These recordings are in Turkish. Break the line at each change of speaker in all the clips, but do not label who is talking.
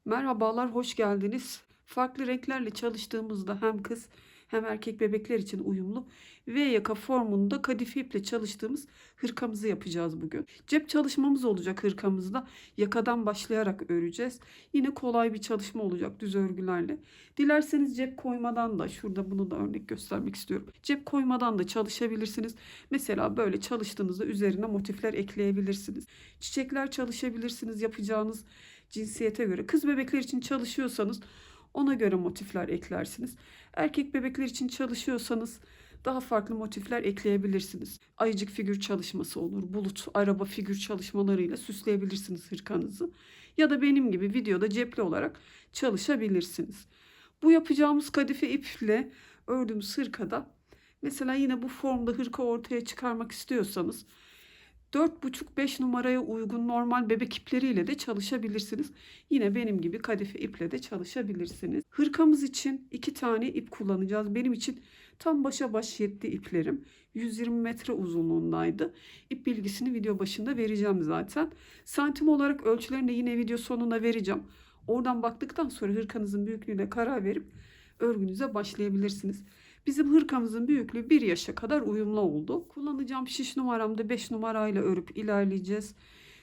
Merhabalar, hoş geldiniz. Farklı renklerle çalıştığımızda hem kız hem erkek bebekler için uyumlu V yaka formunda kadife iple çalıştığımız hırkamızı yapacağız bugün. Cep çalışmamız olacak hırkamızda. Yakadan başlayarak öreceğiz. Yine kolay bir çalışma olacak düz örgülerle. Dilerseniz cep koymadan da, şurada bunu da örnek göstermek istiyorum. Cep koymadan da çalışabilirsiniz. Mesela böyle çalıştığınızda üzerine motifler ekleyebilirsiniz. Çiçekler çalışabilirsiniz yapacağınız cinsiyete göre. Kız bebekler için çalışıyorsanız ona göre motifler eklersiniz. Erkek bebekler için çalışıyorsanız daha farklı motifler ekleyebilirsiniz. Ayıcık figür çalışması olur. Bulut, araba figür çalışmalarıyla süsleyebilirsiniz hırkanızı. Ya da benim gibi videoda cepli olarak çalışabilirsiniz. Bu yapacağımız kadife iple ördüğümüz hırkada mesela yine bu formda hırka ortaya çıkarmak istiyorsanız 4,5-5 numaraya uygun normal bebek ipleriyle de çalışabilirsiniz. Yine benim gibi kadife iple de çalışabilirsiniz. Hırkamız için 2 tane ip kullanacağız. Benim için tam başa baş yetti iplerim. 120 metre uzunluğundaydı. İp bilgisini video başında vereceğim zaten. Santim olarak ölçülerini de yine video sonuna vereceğim. Oradan baktıktan sonra hırkanızın büyüklüğüne karar verip örgünüze başlayabilirsiniz. Bizim hırkamızın büyüklüğü 1 yaşa kadar uyumlu oldu. Kullanacağım şiş numaramda 5 numarayla örüp ilerleyeceğiz.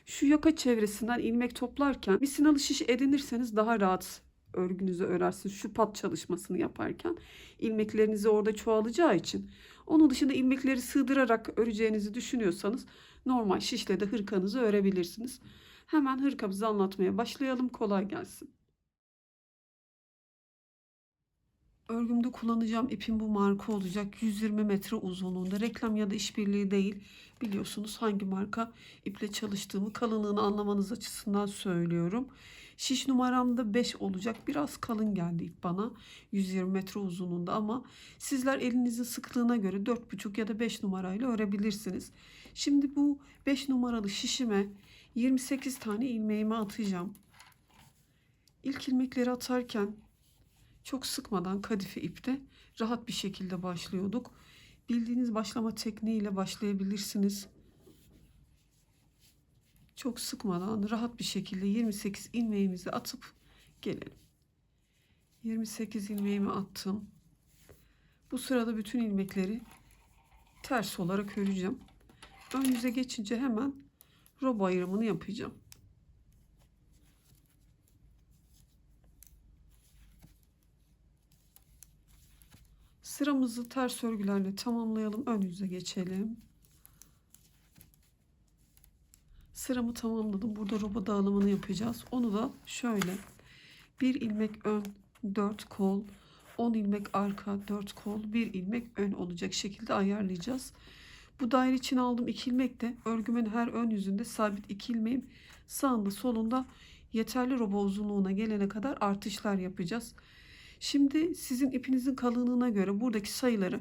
Şu yaka çevresinden ilmek toplarken misinalı şiş edinirseniz daha rahat örgünüzü örersiniz. Şu pat çalışmasını yaparken ilmeklerinizi orada çoğalacağı için. Onun dışında ilmekleri sığdırarak öreceğinizi düşünüyorsanız normal şişle de hırkanızı örebilirsiniz. Hemen hırkamızı anlatmaya başlayalım. Kolay gelsin. Örgümde kullanacağım ipin bu marka olacak. 120 metre uzunluğunda. Reklam ya da işbirliği değil. Biliyorsunuz hangi marka iple çalıştığımı kalınlığını anlamanız açısından söylüyorum. Şiş numaramda 5 olacak. Biraz kalın geldi ip bana. 120 metre uzunluğunda ama sizler elinizin sıklığına göre 4,5 ya da 5 numarayla örebilirsiniz. Şimdi bu 5 numaralı şişime 28 tane ilmeğimi atacağım. İlk ilmekleri atarken çok sıkmadan kadife ipte rahat bir şekilde başlıyorduk. Bildiğiniz başlama tekniğiyle başlayabilirsiniz. Çok sıkmadan rahat bir şekilde 28 ilmeğimizi atıp gelelim. 28 ilmeğimi attım. Bu sırada bütün ilmekleri ters olarak öreceğim. Ön yüze geçince hemen robo ayrımını yapacağım. Sıramızı ters örgülerle tamamlayalım. Ön yüze geçelim. Sıramı tamamladım. Burada roba dağılımını yapacağız. Onu da şöyle. Bir ilmek ön, 4 kol, 10 ilmek arka, 4 kol, 1 ilmek ön olacak şekilde ayarlayacağız. Bu daire için aldığım 2 ilmek de örgümün her ön yüzünde sabit 2 ilmeğim sağında solunda yeterli roba uzunluğuna gelene kadar artışlar yapacağız. Şimdi sizin ipinizin kalınlığına göre buradaki sayıları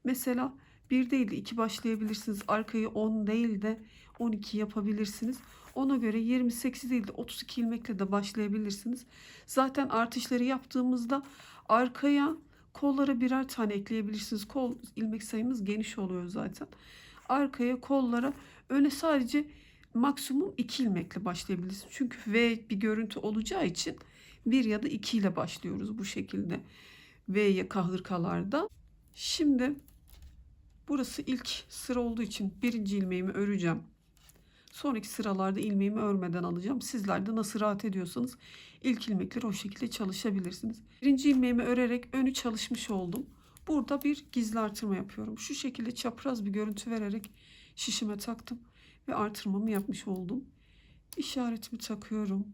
mesela 1 değil de 2 başlayabilirsiniz. Arkayı 10 değil de 12 yapabilirsiniz. Ona göre 28 değil de 32 ilmekle de başlayabilirsiniz. Zaten artışları yaptığımızda arkaya kollara birer tane ekleyebilirsiniz. Kol ilmek sayımız geniş oluyor zaten. Arkaya kollara öne sadece maksimum 2 ilmekle başlayabilirsiniz. Çünkü V bir görüntü olacağı için 1 ya da 2 ile başlıyoruz bu şekilde. V yaka hırkalarda. Şimdi burası ilk sıra olduğu için birinci ilmeğimi öreceğim. Sonraki sıralarda ilmeğimi örmeden alacağım. Sizler de nasıl rahat ediyorsanız ilk ilmekleri o şekilde çalışabilirsiniz. Birinci ilmeğimi örerek önü çalışmış oldum. Burada bir gizli artırma yapıyorum. Şu şekilde çapraz bir görüntü vererek şişime taktım ve artırmamı yapmış oldum. İşaretimi takıyorum.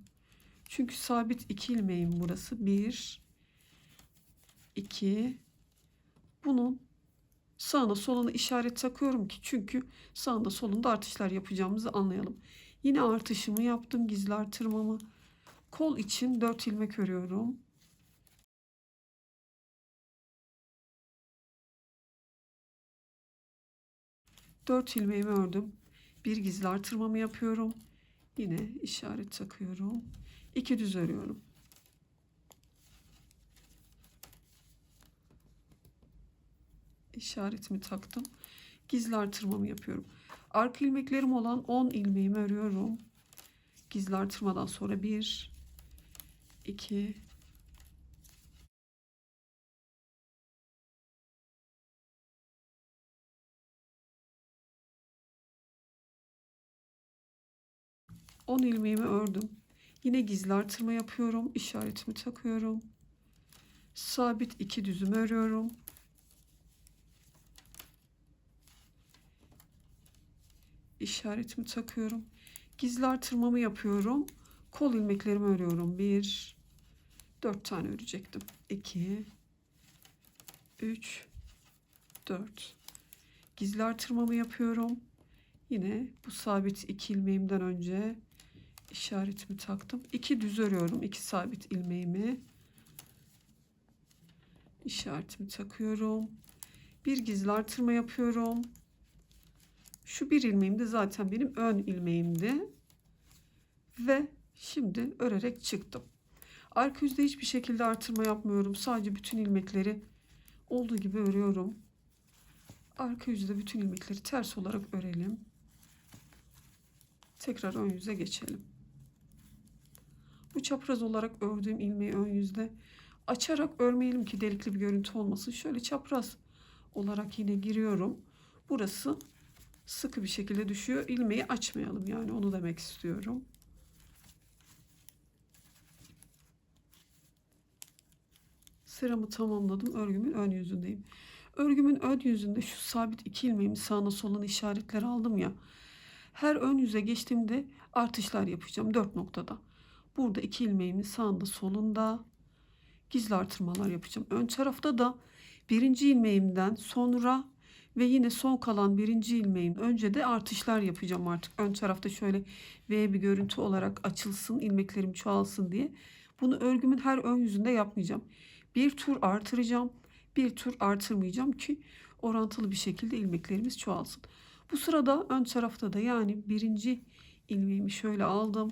Çünkü sabit 2 ilmeğim burası. 1, 2. Bunun sağına soluna işaret takıyorum ki çünkü sağında solunda artışlar yapacağımızı anlayalım. Yine artışımı yaptım, gizli artırmamı. Kol için 4 ilmek örüyorum. Dört ilmeğimi ördüm. Bir gizli artırmamı yapıyorum. Yine işaret takıyorum. 2 düz örüyorum. İşaretimi taktım. Gizli artırmamı yapıyorum. Arka ilmeklerim olan 10 ilmeğimi örüyorum. Gizli artırmadan sonra 1, 2, 10 ilmeğimi ördüm. Yine gizli artırma yapıyorum. İşaretimi takıyorum. Sabit 2 düzüm örüyorum. İşaretimi takıyorum. Gizli artırmamı yapıyorum. Kol ilmeklerimi örüyorum. 1, 4 tane örecektim. 2, 3, 4. Gizli artırmamı yapıyorum. Yine bu sabit 2 ilmeğimden önce işaretimi taktım. 2 düz örüyorum. 2 sabit ilmeğimi. İşaretimi takıyorum. Bir gizli artırma yapıyorum. Şu bir ilmeğim de zaten benim ön ilmeğimdi. Ve şimdi örerek çıktım. Arka yüzde hiçbir şekilde artırma yapmıyorum. Sadece bütün ilmekleri olduğu gibi örüyorum. Arka yüzde bütün ilmekleri ters olarak örelim. Tekrar ön yüze geçelim. Bu çapraz olarak ördüğüm ilmeği ön yüzde açarak örmeyelim ki delikli bir görüntü olmasın. Şöyle çapraz olarak yine giriyorum. Burası sıkı bir şekilde düşüyor. İlmeği açmayalım, yani onu demek istiyorum. Sıramı tamamladım. Örgümün ön yüzündeyim. Örgümün ön yüzünde şu sabit 2 ilmeğimi sağına soluna işaretler aldım ya. Her ön yüze geçtiğimde artışlar yapacağım 4 noktada. Burada 2 ilmeğimin sağında solunda gizli artırmalar yapacağım. Ön tarafta da birinci ilmeğimden sonra ve yine son kalan birinci ilmeğim önce de artışlar yapacağım artık. Ön tarafta şöyle V bir görüntü olarak açılsın, ilmeklerim çoğalsın diye. Bunu örgümün her ön yüzünde yapmayacağım. Bir tur artıracağım, bir tur artırmayacağım ki orantılı bir şekilde ilmeklerimiz çoğalsın. Bu sırada ön tarafta da, yani birinci ilmeğimi şöyle aldım.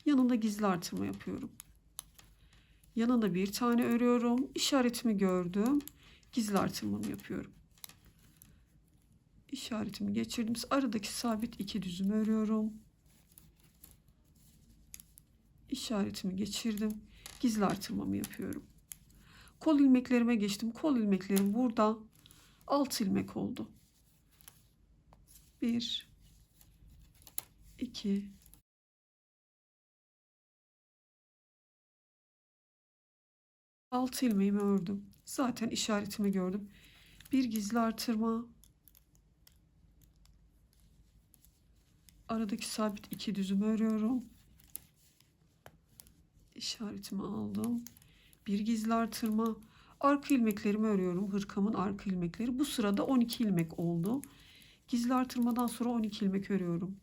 Yanında gizli artırma yapıyorum. Yanında bir tane örüyorum. İşaretimi gördüm. Gizli artırmamı yapıyorum. İşaretimi geçirdim. Aradaki sabit 2 düzümü örüyorum. İşaretimi geçirdim. Gizli artırmamı yapıyorum. Kol ilmeklerime geçtim. Kol ilmeklerim burada 6 ilmek oldu. 1, 2, 6 ilmeğimi ördüm. Zaten işaretimi gördüm. Bir gizli artırma. Aradaki sabit 2 düzümü örüyorum. İşaretimi aldım. Bir gizli artırma. Arka ilmeklerimi örüyorum. Hırkamın arka ilmekleri. Bu sırada 12 ilmek oldu. Gizli artırmadan sonra 12 ilmek örüyorum.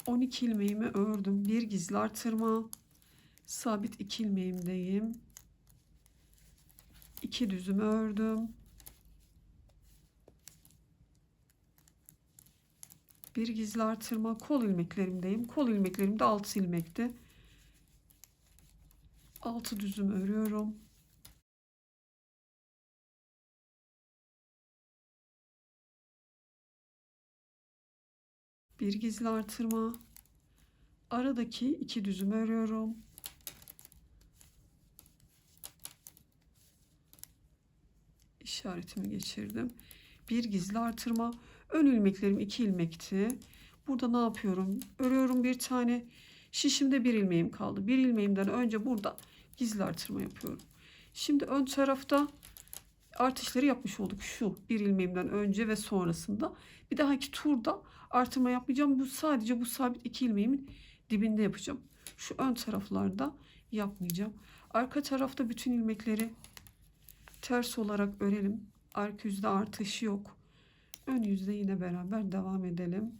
...12 ilmeğimi ördüm. Bir gizli artırma. Sabit 2 ilmeğimdeyim. 2 düzümü ördüm. Bir gizli artırma. Kol ilmeklerimdeyim. Kol ilmeklerim de 6 ilmekti. 6 düzüm örüyorum. Bir gizli artırma. Aradaki 2 düzüm örüyorum. İşaretimi geçirdim. Bir gizli artırma. Ön ilmeklerim 2 ilmekti. Burada ne yapıyorum? Örüyorum bir tane. Şişimde bir ilmeğim kaldı. Bir ilmeğimden önce burada gizli artırma yapıyorum. Şimdi ön tarafta artışları yapmış olduk. Şu bir ilmeğimden önce ve sonrasında. Bir dahaki turda artırma yapmayacağım. Bu sadece bu sabit 2 ilmeğimin dibinde yapacağım. Şu ön taraflarda yapmayacağım. Arka tarafta bütün ilmekleri ters olarak örelim. Arka yüzde artış yok. Ön yüzde yine beraber devam edelim.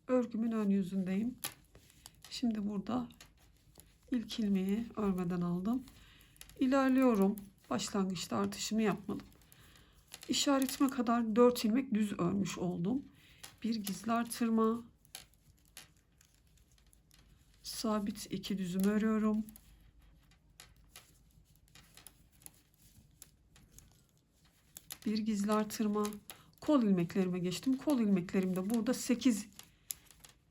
Örgümün ön yüzündeyim. Şimdi burada İlk ilmeği örmeden aldım. İlerliyorum. Başlangıçta artışımı yapmadım. İşaretime kadar 4 ilmek düz örmüş oldum. Bir gizli artırma, sabit 2 düzüm örüyorum. Bir gizli artırma, kol ilmeklerime geçtim. Kol ilmeklerim de burada 8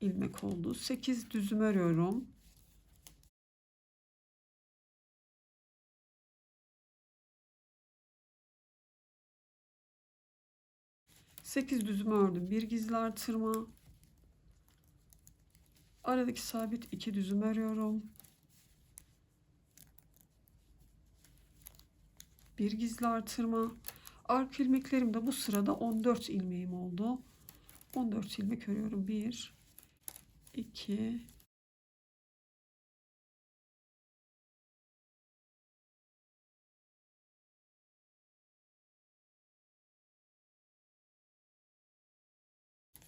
ilmek oldu. 8 düzüm örüyorum. Sekiz düzüm ördüm. Bir gizli artırma. Aradaki sabit 2 düzüm örüyorum. Bir gizli artırma. Arka ilmeklerim de bu sırada 14 ilmeğim oldu. 14 ilmek örüyorum. 1 2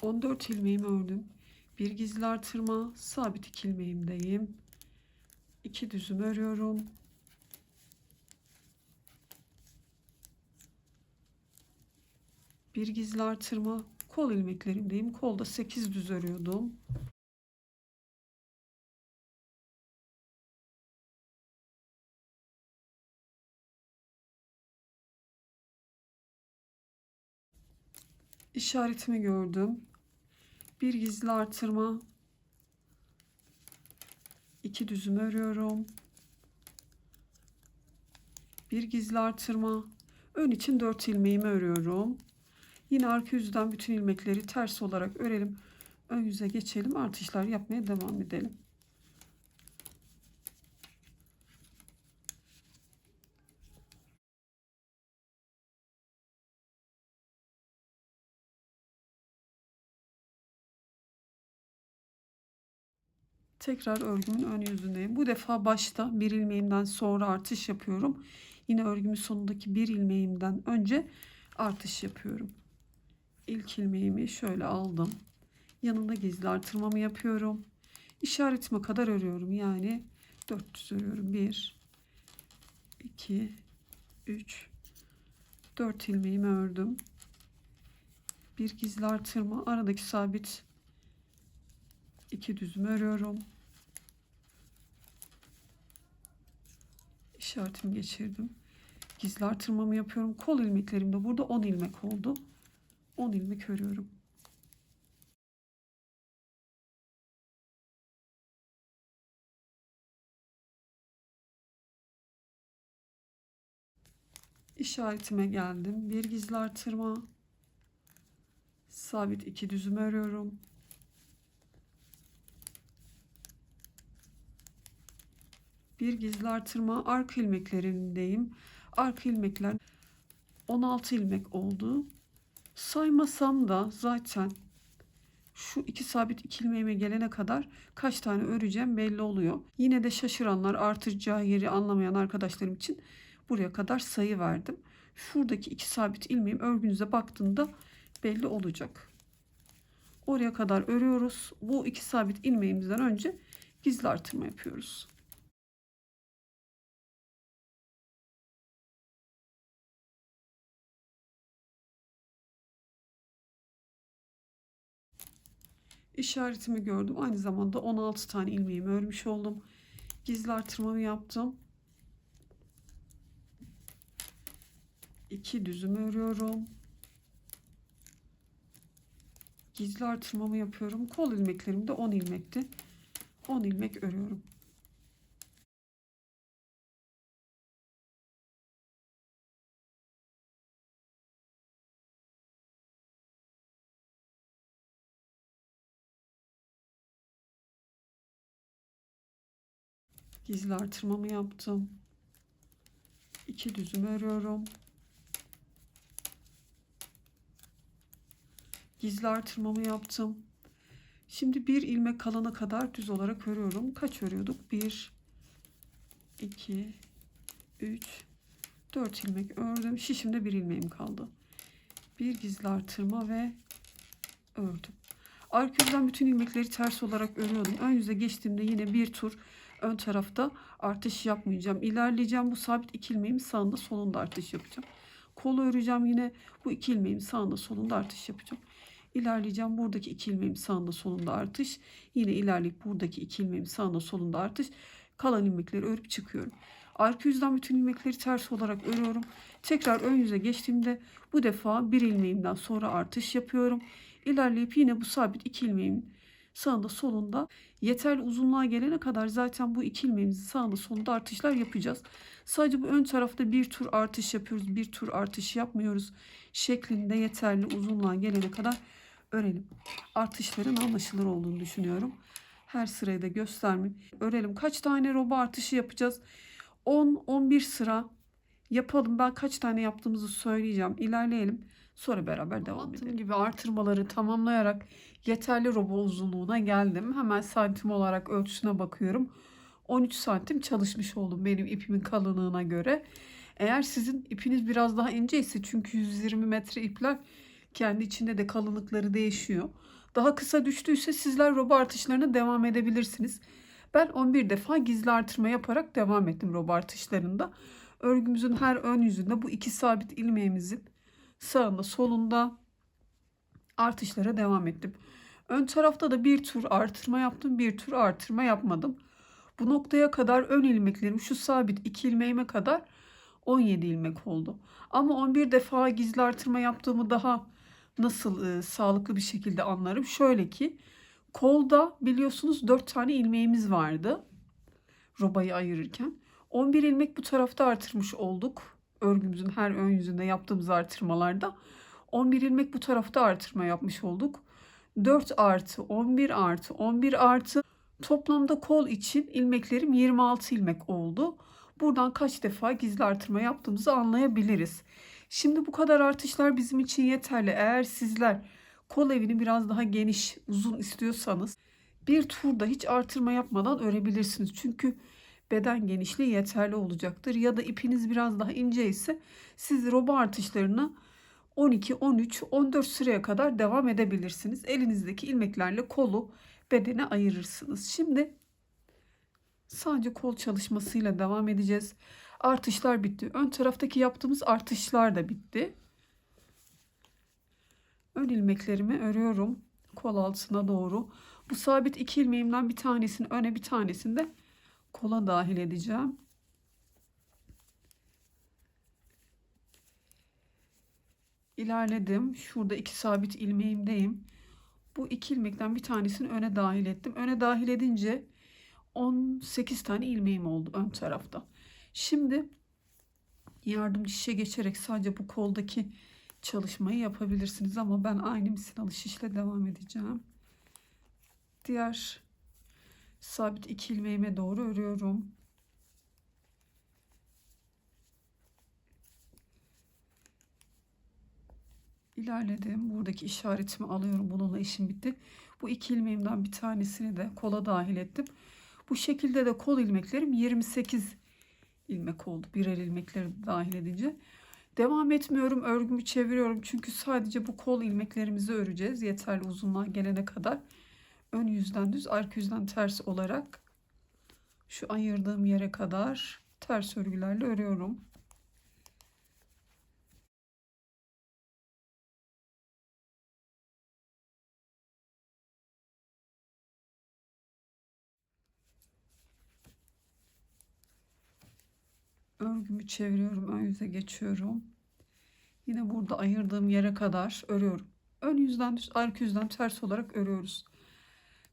14 ilmeğimi ördüm. Bir gizli artırma, sabit 2 ilmeğimdeyim. 2 düzüm örüyorum. Bir gizli artırma, kol ilmeklerimdeyim. Kolda 8 düz örüyordum. İşaretimi gördüm. Bir gizli artırma, 2 düzüm örüyorum. Bir gizli artırma, ön için 4 ilmeğimi örüyorum. Yine arka yüzden bütün ilmekleri ters olarak örelim. Ön yüze geçelim. Artışlar yapmaya devam edelim. Tekrar örgümün ön yüzündeyim. Bu defa başta bir ilmeğimden sonra artış yapıyorum. Yine örgümün sonundaki bir ilmeğimden önce artış yapıyorum. İlk ilmeğimi şöyle aldım. Yanında gizli artırmamı yapıyorum. İşaretime kadar örüyorum. Yani 400 örüyorum. 1 2 3 4 ilmeğimi ördüm. Bir gizli artırma, aradaki sabit 2 düzüm örüyorum. İşaretimi geçirdim. Gizli artırmamı yapıyorum. Kol ilmeklerim de burada 10 ilmek oldu. 10 ilmek örüyorum. İşaretime geldim. Bir gizli artırma, sabit 2 düzüm örüyorum. Bir gizli artırma, arka ilmeklerindeyim. Arka ilmekler 16 ilmek oldu. Saymasam da zaten şu iki sabit 2 ilmeğime gelene kadar kaç tane öreceğim belli oluyor. Yine de şaşıranlar, artıracağı yeri anlamayan arkadaşlarım için buraya kadar sayı verdim. Şuradaki 2 sabit ilmeğim örgünüze baktığında belli olacak. Oraya kadar örüyoruz. Bu 2 sabit ilmeğimizden önce gizli artırma yapıyoruz. İşaretimi gördüm. Aynı zamanda 16 tane ilmeğimi örmüş oldum. Gizli artırmamı yaptım. 2 düzüm örüyorum. Gizli artırmamı yapıyorum. Kol ilmeklerim de 10 ilmekti. 10 ilmek örüyorum. Gizli artırmamı yaptım. 2 düzüm örüyorum. Gizli artırmamı yaptım. Şimdi bir ilmek kalana kadar düz olarak örüyorum. Kaç örüyorduk? 1 2 3 4 ilmek ördüm. Şişimde bir ilmeğim kaldı. Bir gizli artırma ve ördüm. Arka yüzden bütün ilmekleri ters olarak örüyordum. Ön yüze geçtiğimde yine bir tur Ön tarafta artış yapmayacağım. İlerleyeceğim, bu sabit 2 ilmeğimin sağında solunda artış yapacağım. Kolu öreceğim, yine bu 2 ilmeğimin sağında solunda artış yapacağım. İlerleyeceğim, buradaki 2 ilmeğimin sağında solunda artış. Yine ilerleyip buradaki 2 ilmeğimin sağında solunda artış. Kalan ilmekleri örüp çıkıyorum. Arka yüzden bütün ilmekleri ters olarak örüyorum. Tekrar ön yüze geçtiğimde bu defa bir ilmeğimden sonra artış yapıyorum. İlerleyip yine bu sabit 2 ilmeğimin sağında solunda yeterli uzunluğa gelene kadar zaten bu 2 ilmeğimizin sağında solunda artışlar yapacağız. Sadece bu ön tarafta bir tur artış yapıyoruz, bir tur artış yapmıyoruz şeklinde yeterli uzunluğa gelene kadar örelim. Artışların anlaşılır olduğunu düşünüyorum. Her sırayı da göstermeyeyim. Örelim. Kaç tane roba artışı yapacağız? 10-11 sıra yapalım. Ben kaç tane yaptığımızı söyleyeceğim. İlerleyelim. Sonra beraber devam edelim. Gibi artırmaları tamamlayarak yeterli roba uzunluğuna geldim. Hemen santim olarak ölçüsüne bakıyorum. 13 santim çalışmış oldum benim ipimin kalınlığına göre. Eğer sizin ipiniz biraz daha ince ise, çünkü 120 metre ipler kendi içinde de kalınlıkları değişiyor. Daha kısa düştüyse sizler roba artışlarına devam edebilirsiniz. Ben 11 defa gizli artırma yaparak devam ettim roba artışlarında. Örgümüzün her ön yüzünde bu 2 sabit ilmeğimizin sağında solunda artışlara devam ettim. Ön tarafta da bir tur artırma yaptım, bir tur artırma yapmadım. Bu noktaya kadar ön ilmeklerim, şu sabit 2 ilmeğime kadar 17 ilmek oldu. Ama 11 defa gizli artırma yaptığımı daha nasıl sağlıklı bir şekilde anlarım? Şöyle ki, kolda biliyorsunuz 4 tane ilmeğimiz vardı robayı ayırırken. 11 ilmek bu tarafta artırmış olduk. Örgümüzün her ön yüzünde yaptığımız artırmalarda 11 ilmek bu tarafta artırma yapmış olduk. 4 artı 11 artı 11 artı toplamda kol için ilmeklerim 26 ilmek oldu. Buradan kaç defa gizli artırma yaptığımızı anlayabiliriz. Şimdi bu kadar artışlar bizim için yeterli. Eğer sizler kol evini biraz daha geniş, uzun istiyorsanız bir turda hiç artırma yapmadan örebilirsiniz. Çünkü beden genişliği yeterli olacaktır. Ya da ipiniz biraz daha ince ise siz roba artışlarını 12, 13, 14 sıraya kadar devam edebilirsiniz. Elinizdeki ilmeklerle kolu bedene ayırırsınız. Şimdi sadece kol çalışmasıyla devam edeceğiz. Artışlar bitti. Ön taraftaki yaptığımız artışlar da bitti. Ön ilmeklerimi örüyorum kol altına doğru. Bu sabit 2 ilmeğimden bir tanesini öne, bir tanesini de kola dahil edeceğim. İlerledim. Şurada 2 sabit ilmeğimdeyim. Bu 2 ilmekten bir tanesini öne dahil ettim. Öne dahil edince 18 tane ilmeğim oldu ön tarafta. Şimdi yardımcı şişe geçerek sadece bu koldaki çalışmayı yapabilirsiniz, ama ben aynı misinalı şişle devam edeceğim. Diğer sabit 2 ilmeğime doğru örüyorum. İlerledim. Buradaki işaretimi alıyorum. Bununla işim bitti. Bu 2 ilmeğimden bir tanesini de kola dahil ettim. Bu şekilde de kol ilmeklerim 28 ilmek oldu. Birer ilmekleri dahil edince. Devam etmiyorum. Örgümü çeviriyorum. Çünkü sadece bu kol ilmeklerimizi öreceğiz. Yeterli uzunluğa gelene kadar. Ön yüzden düz, arka yüzden ters olarak şu ayırdığım yere kadar ters örgülerle örüyorum. Örgümü çeviriyorum. Ön yüze geçiyorum. Yine burada ayırdığım yere kadar örüyorum. Ön yüzden düz, arka yüzden ters olarak örüyoruz.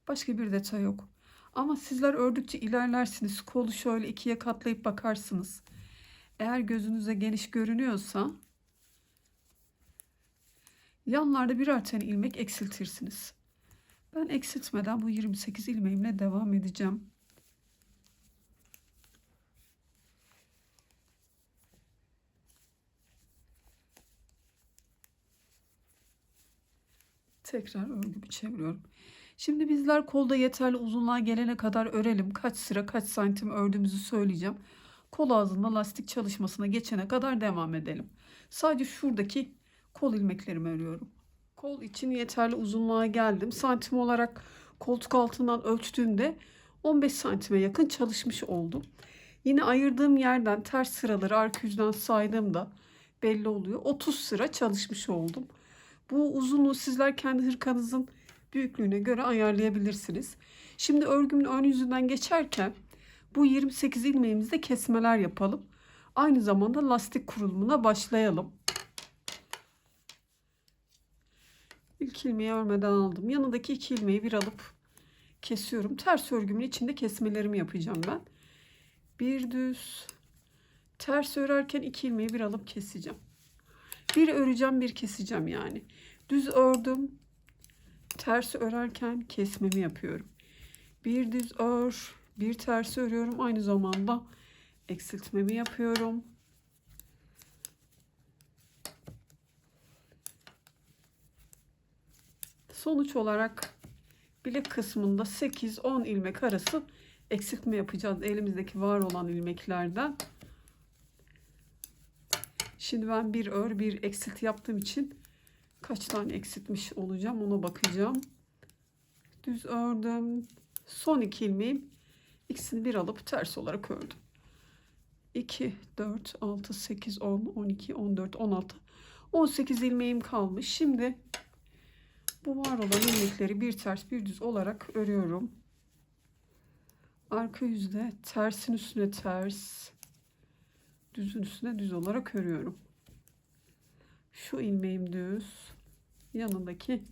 Başka bir detay yok. Ama sizler ördükçe ilerlersiniz. Kolu şöyle ikiye katlayıp bakarsınız. Eğer gözünüze geniş görünüyorsa yanlarda birer tane ilmek eksiltirsiniz. Ben eksiltmeden bu 28 ilmeğimle devam edeceğim. Tekrar örgümü çeviriyorum. Şimdi bizler kolda yeterli uzunluğa gelene kadar örelim. Kaç sıra kaç santim ördüğümüzü söyleyeceğim. Kol ağzında lastik çalışmasına geçene kadar devam edelim. Sadece şuradaki kol ilmeklerimi örüyorum. Kol için yeterli uzunluğa geldim. Santim olarak koltuk altından ölçtüğümde 15 santime yakın çalışmış oldum. Yine ayırdığım yerden ters sıraları arka yüzden saydığımda belli oluyor. 30 sıra çalışmış oldum. Bu uzunluğu sizler kendi hırkanızın büyüklüğüne göre ayarlayabilirsiniz. Şimdi örgümün ön yüzünden geçerken bu 28 ilmeğimizde kesmeler yapalım. Aynı zamanda lastik kurulumuna başlayalım. İlk ilmeği örmeden aldım. Yanındaki 2 ilmeği bir alıp kesiyorum. Ters örgümün içinde kesmelerimi yapacağım ben. Bir düz ters örerken 2 ilmeği bir alıp keseceğim. Bir öreceğim, bir keseceğim yani. Düz ördüm. Ters örerken kesmemi yapıyorum. Bir düz ör, bir ters örüyorum. Aynı zamanda eksiltmemi yapıyorum. Sonuç olarak bilek kısmında 8-10 ilmek arası eksiltme yapacağız elimizdeki var olan ilmeklerden. Şimdi ben bir ör bir eksilt yaptığım için kaç tane eksiltmiş olacağım ona bakacağım. Düz ördüm. Son 2 ilmeğim, ikisini bir alıp ters olarak ördüm. 2, 4, 6, 8, 10, 12, 14, 16, 18 ilmeğim kalmış. Şimdi bu var olan ilmekleri bir ters bir düz olarak örüyorum. Arka yüzde tersin üstüne ters, düzün üstüne düz olarak örüyorum. Şu ilmeğim düz, yanındaki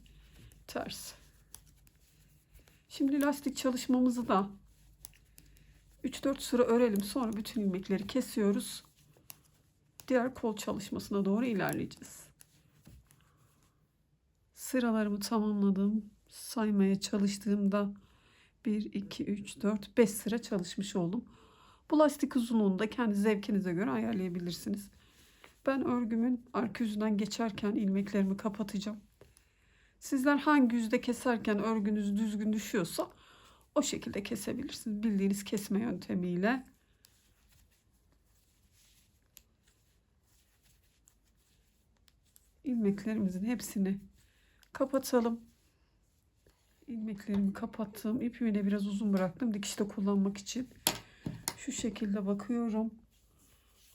ters. Şimdi lastik çalışmamızı da 3-4 sıra örelim. Sonra bütün ilmekleri kesiyoruz. Diğer kol çalışmasına doğru ilerleyeceğiz. Sıralarımı tamamladım. Saymaya çalıştığımda 1, 2, 3, 4, 5 sıra çalışmış oldum. Bu lastik uzunluğunu da kendi zevkinize göre ayarlayabilirsiniz. Ben örgümün arka yüzünden geçerken ilmeklerimi kapatacağım. Sizler hangi yüzde keserken örgünüz düzgün düşüyorsa o şekilde kesebilirsiniz. Bildiğiniz kesme yöntemiyle. İlmeklerimizin hepsini kapatalım. İlmeklerimi kapattım. İpimi de biraz uzun bıraktım dikişte kullanmak için. Şu şekilde bakıyorum.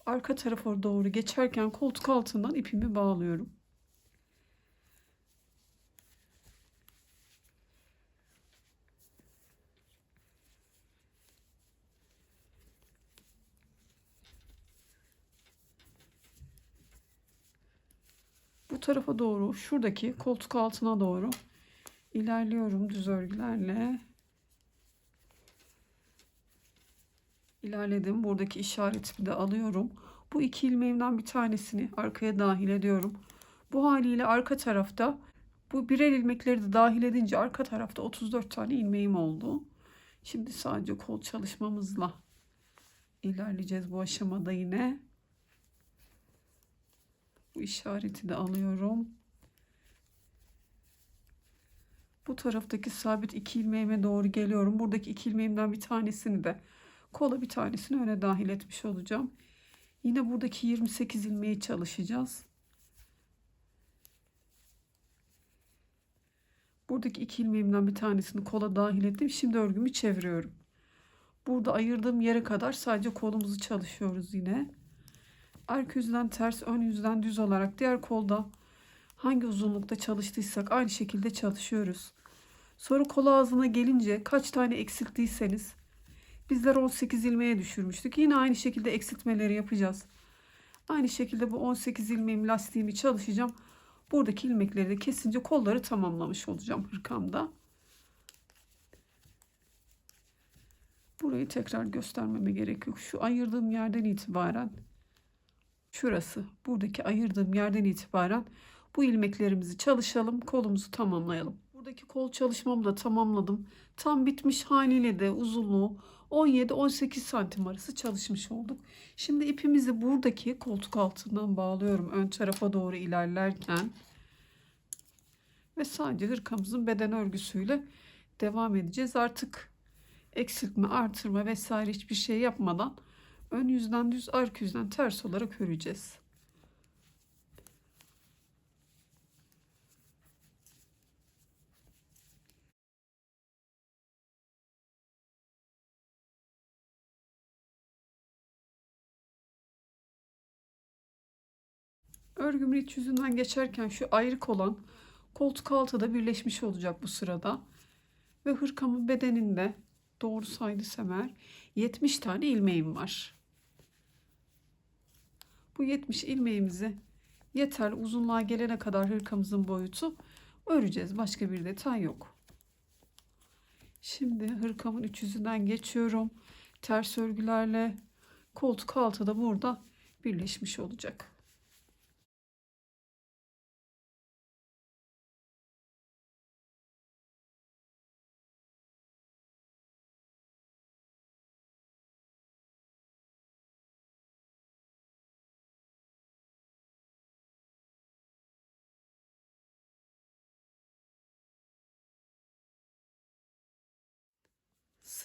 Arka tarafa doğru geçerken koltuk altından ipimi bağlıyorum. Bu tarafa doğru, şuradaki koltuk altına doğru ilerliyorum düz örgülerle. İlerledim. Buradaki işaretimi de alıyorum. Bu 2 ilmeğimden bir tanesini arkaya dahil ediyorum. Bu haliyle arka tarafta bu birer ilmekleri de dahil edince arka tarafta 34 tane ilmeğim oldu. Şimdi sadece kol çalışmamızla ilerleyeceğiz bu aşamada yine. Bu işareti de alıyorum. Bu taraftaki sabit 2 ilmeğime doğru geliyorum. Buradaki 2 ilmeğimden bir tanesini de kola, bir tanesini öne dahil etmiş olacağım. Yine buradaki 28 ilmeği çalışacağız. Buradaki 2 ilmeğimden bir tanesini kola dahil ettim. Şimdi örgümü çeviriyorum. Burada ayırdığım yere kadar sadece kolumuzu çalışıyoruz yine. Arka yüzden ters, ön yüzden düz olarak diğer kolda hangi uzunlukta çalıştıysak aynı şekilde çalışıyoruz. Sonra kol ağzına gelince kaç tane eksilttiyseniz, bizler 18 ilmeğe düşürmüştük. Yine aynı şekilde eksiltmeleri yapacağız. Aynı şekilde bu 18 ilmeğim lastiğimi çalışacağım. Buradaki ilmekleri de kesince kolları tamamlamış olacağım hırkamda. Burayı tekrar göstermeme gerek yok. Şu ayırdığım yerden itibaren, şurası, buradaki ayırdığım yerden itibaren bu ilmeklerimizi çalışalım, kolumuzu tamamlayalım. Buradaki kol çalışmamı da tamamladım. Tam bitmiş haliyle de uzunluğu 17-18 santim arası çalışmış olduk. Şimdi ipimizi buradaki koltuk altından bağlıyorum ön tarafa doğru ilerlerken. Ve sadece hırkamızın beden örgüsüyle devam edeceğiz. Artık eksiltme, artırma vesaire hiçbir şey yapmadan ön yüzden düz, arka yüzden ters olarak öreceğiz. Örgümün iç yüzünden geçerken şu ayrık olan koltuk altı da birleşmiş olacak bu sırada. Ve hırkamın bedeninde doğru saydıysam eğer 70 tane ilmeğim var. Bu 70 ilmeğimizi yeterli uzunluğa gelene kadar hırkamızın boyutu öreceğiz. Başka bir detay yok. Şimdi hırkamın iç yüzünden geçiyorum. Ters örgülerle koltuk altı da burada birleşmiş olacak.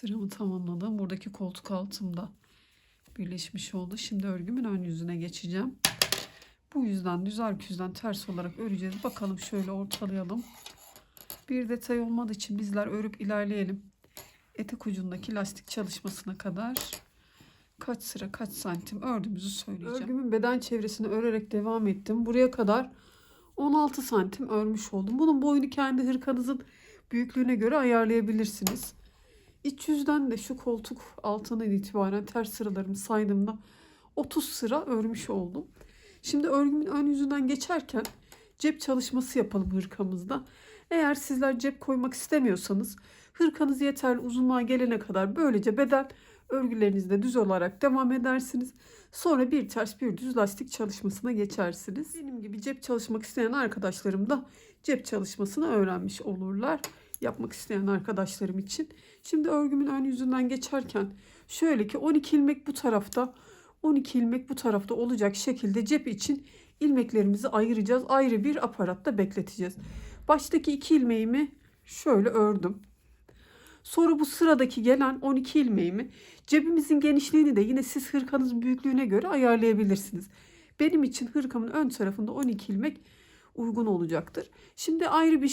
Sıramı tamamladım. Buradaki koltuk altımda birleşmiş oldu. Şimdi örgümün ön yüzüne geçeceğim. Bu yüzden düz ark yüzden ters olarak öreceğiz. Bakalım şöyle ortalayalım. Bir detay olmadığı için bizler örüp ilerleyelim. Etek ucundaki lastik çalışmasına kadar kaç sıra kaç santim ördüğümüzü söyleyeceğim. Örgümün beden çevresini örerek devam ettim. Buraya kadar 16 santim örmüş oldum. Bunun boyunu kendi hırkanızın büyüklüğüne göre ayarlayabilirsiniz. İç yüzden de şu koltuk altından itibaren ters sıralarımı saydığımda 30 sıra örmüş oldum. Şimdi örgümün ön yüzünden geçerken cep çalışması yapalım hırkamızda. Eğer sizler cep koymak istemiyorsanız hırkanız yeterli uzunluğa gelene kadar böylece beden örgülerinizde düz olarak devam edersiniz. Sonra bir ters bir düz lastik çalışmasına geçersiniz. Benim gibi cep çalışmak isteyen arkadaşlarım da cep çalışmasını öğrenmiş olurlar. Yapmak isteyen arkadaşlarım için. Şimdi örgümün ön yüzünden geçerken şöyle ki 12 ilmek bu tarafta 12 ilmek bu tarafta olacak şekilde cep için ilmeklerimizi ayıracağız. Ayrı bir aparatta bekleteceğiz. Baştaki 2 ilmeğimi şöyle ördüm. Sonra bu sıradaki gelen 12 ilmeğimi cebimizin genişliğini de yine siz hırkanızın büyüklüğüne göre ayarlayabilirsiniz. Benim için hırkamın ön tarafında 12 ilmek uygun olacaktır. Şimdi ayrı bir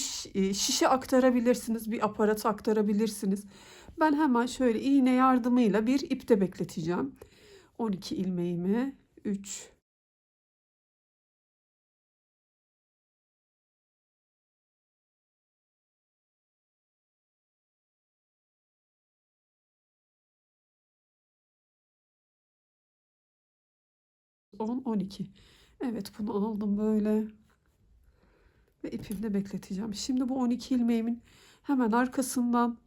şişe aktarabilirsiniz, bir aparat aktarabilirsiniz. Ben hemen şöyle iğne yardımıyla bir ipte bekleteceğim. 12 ilmeğimi 3 10 12. Evet, bunu aldım böyle ve ipimde bekleteceğim. Şimdi bu 12 ilmeğimin hemen arkasından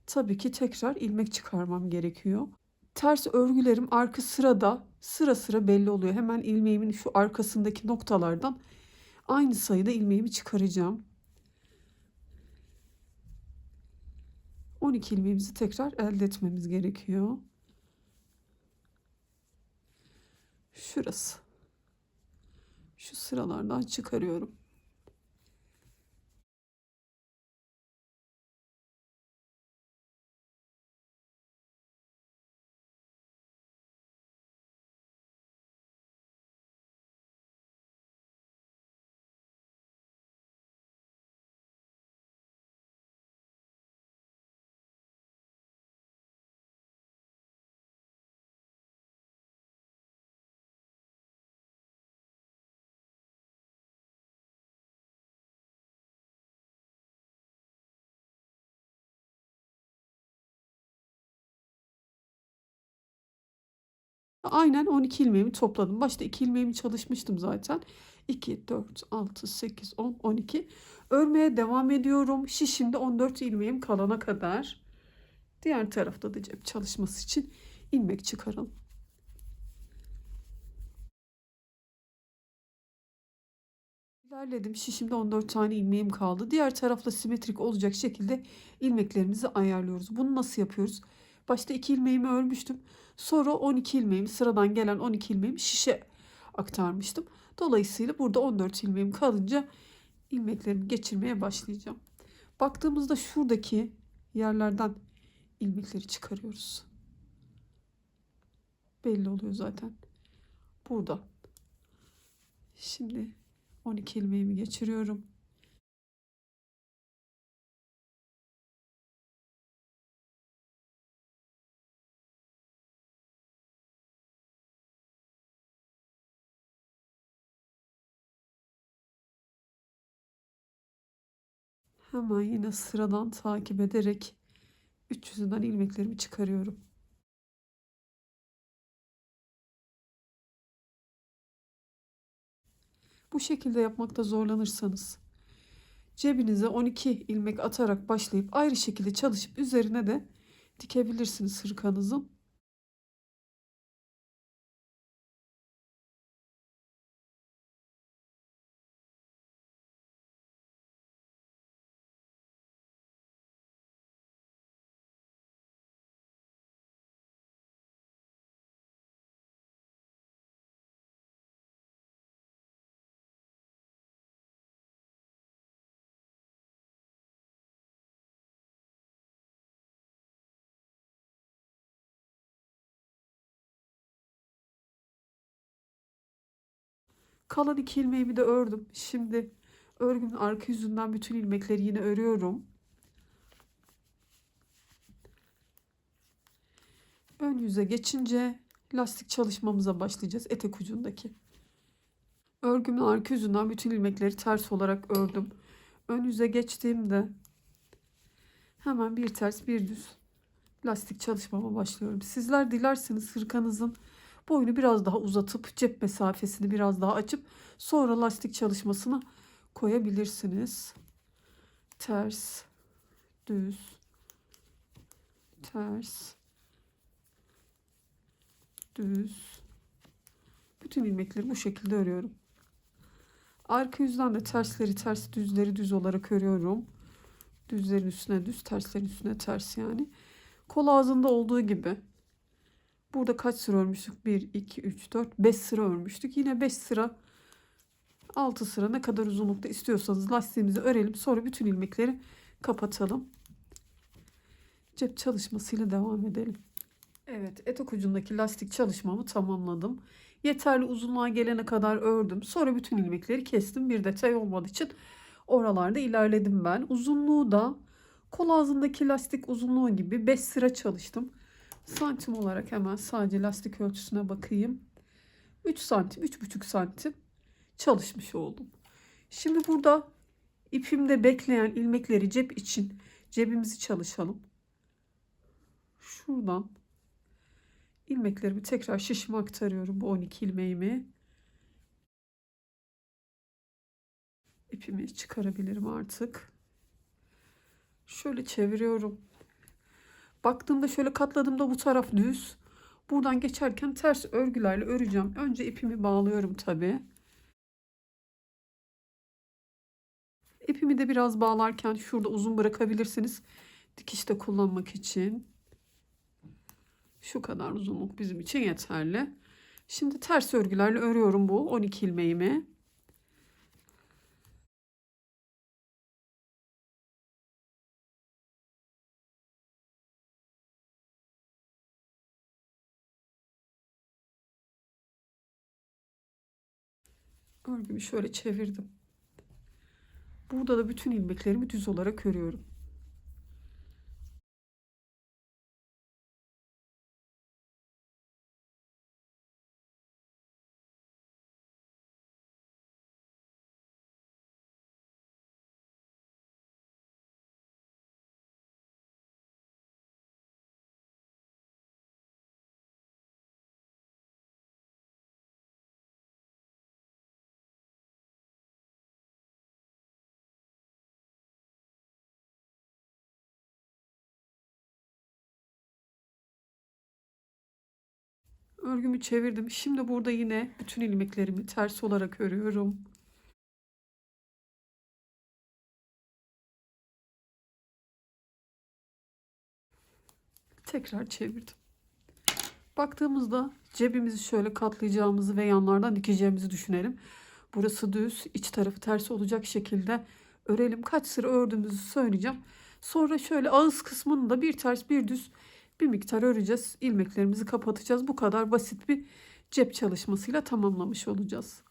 tabii ki tekrar ilmek çıkarmam gerekiyor. Ters örgülerim arka sırada sıra sıra belli oluyor. Hemen ilmeğimin şu arkasındaki noktalardan aynı sayıda ilmeğimi çıkaracağım. 12 ilmeğimizi tekrar elde etmemiz gerekiyor. Şurası. Şu sıralardan çıkarıyorum. Aynen 12 ilmeğimi topladım. Başta 2 ilmeğimi çalışmıştım zaten. 2, 4, 6, 8, 10, 12. Örmeye devam ediyorum. Şişimde 14 ilmeğim kalana kadar. Diğer tarafta da cep çalışması için ilmek çıkaralım. İlerledim. Şişimde 14 tane ilmeğim kaldı. Diğer tarafla simetrik olacak şekilde ilmeklerimizi ayarlıyoruz. Bunu nasıl yapıyoruz? Başta 2 ilmeğimi örmüştüm. Sonra 12 ilmeğimi sıradan gelen 12 ilmeğimi şişe aktarmıştım. Dolayısıyla burada 14 ilmeğim kalınca ilmeklerimi geçirmeye başlayacağım. Baktığımızda şuradaki yerlerden ilmekleri çıkarıyoruz. Belli oluyor zaten. Burada. Şimdi 12 ilmeğimi geçiriyorum. Hemen yine sıradan takip ederek 300'ünden ilmeklerimi çıkarıyorum. Bu şekilde yapmakta zorlanırsanız cebinize 12 ilmek atarak başlayıp ayrı şekilde çalışıp üzerine de dikebilirsiniz hırkanızın. Kalan 2 ilmeğimi de ördüm. Şimdi örgümün arka yüzünden bütün ilmekleri yine örüyorum. Ön yüze geçince lastik çalışmamıza başlayacağız etek ucundaki. Örgümün arka yüzünden bütün ilmekleri ters olarak ördüm. Ön yüze geçtiğimde hemen bir ters bir düz lastik çalışmama başlıyorum. Sizler dilerseniz hırkanızın boyunu biraz daha uzatıp cep mesafesini biraz daha açıp sonra lastik çalışmasına koyabilirsiniz. Ters, düz, ters, düz. Bütün ilmekleri bu şekilde örüyorum. Arka yüzden de tersleri ters, düzleri düz olarak örüyorum. Düzlerin üstüne düz, terslerin üstüne ters yani. Kol ağzında olduğu gibi. Burada kaç sıra örmüştük? 1, 2, 3, 4, 5 sıra örmüştük. Yine 5 sıra, 6 sıra ne kadar uzunlukta istiyorsanız lastiğimizi örelim. Sonra bütün ilmekleri kapatalım. Cep çalışmasıyla devam edelim. Evet, etek ucundaki lastik çalışmamı tamamladım. Yeterli uzunluğa gelene kadar ördüm. Sonra bütün ilmekleri kestim. Bir detay olmadığı için oralarda ilerledim ben. Uzunluğu da kol ağzındaki lastik uzunluğu gibi 5 sıra çalıştım. Santim olarak hemen sadece lastik ölçüsüne bakayım. 3 santim, 3,5 santim çalışmış oldum. Şimdi burada ipimde bekleyen ilmekleri cep için cebimizi çalışalım. Şuradan ilmeklerimi tekrar şişime aktarıyorum, bu 12 ilmeğimi. İpimi çıkarabilirim artık. Şöyle çeviriyorum. Baktığımda şöyle katladığımda bu taraf düz. Buradan geçerken ters örgülerle öreceğim. Önce ipimi bağlıyorum tabii. İpimi de biraz bağlarken şurada uzun bırakabilirsiniz. Dikişte kullanmak için. Şu kadar uzunluk bizim için yeterli. Şimdi ters örgülerle örüyorum bu 12 ilmeğimi. Örgümü şöyle çevirdim. Burada da bütün ilmeklerimi düz olarak örüyorum. Örgümü çevirdim. Şimdi burada yine bütün ilmeklerimi ters olarak örüyorum. Tekrar çevirdim. Baktığımızda cebimizi şöyle katlayacağımızı ve yanlardan dikeceğimizi düşünelim. Burası düz, iç tarafı ters olacak şekilde örelim. Kaç sıra ördüğümüzü söyleyeceğim. Sonra şöyle ağız kısmını da bir ters bir düz bir miktar öreceğiz. İlmeklerimizi kapatacağız. Bu kadar basit bir cep çalışmasıyla tamamlamış olacağız.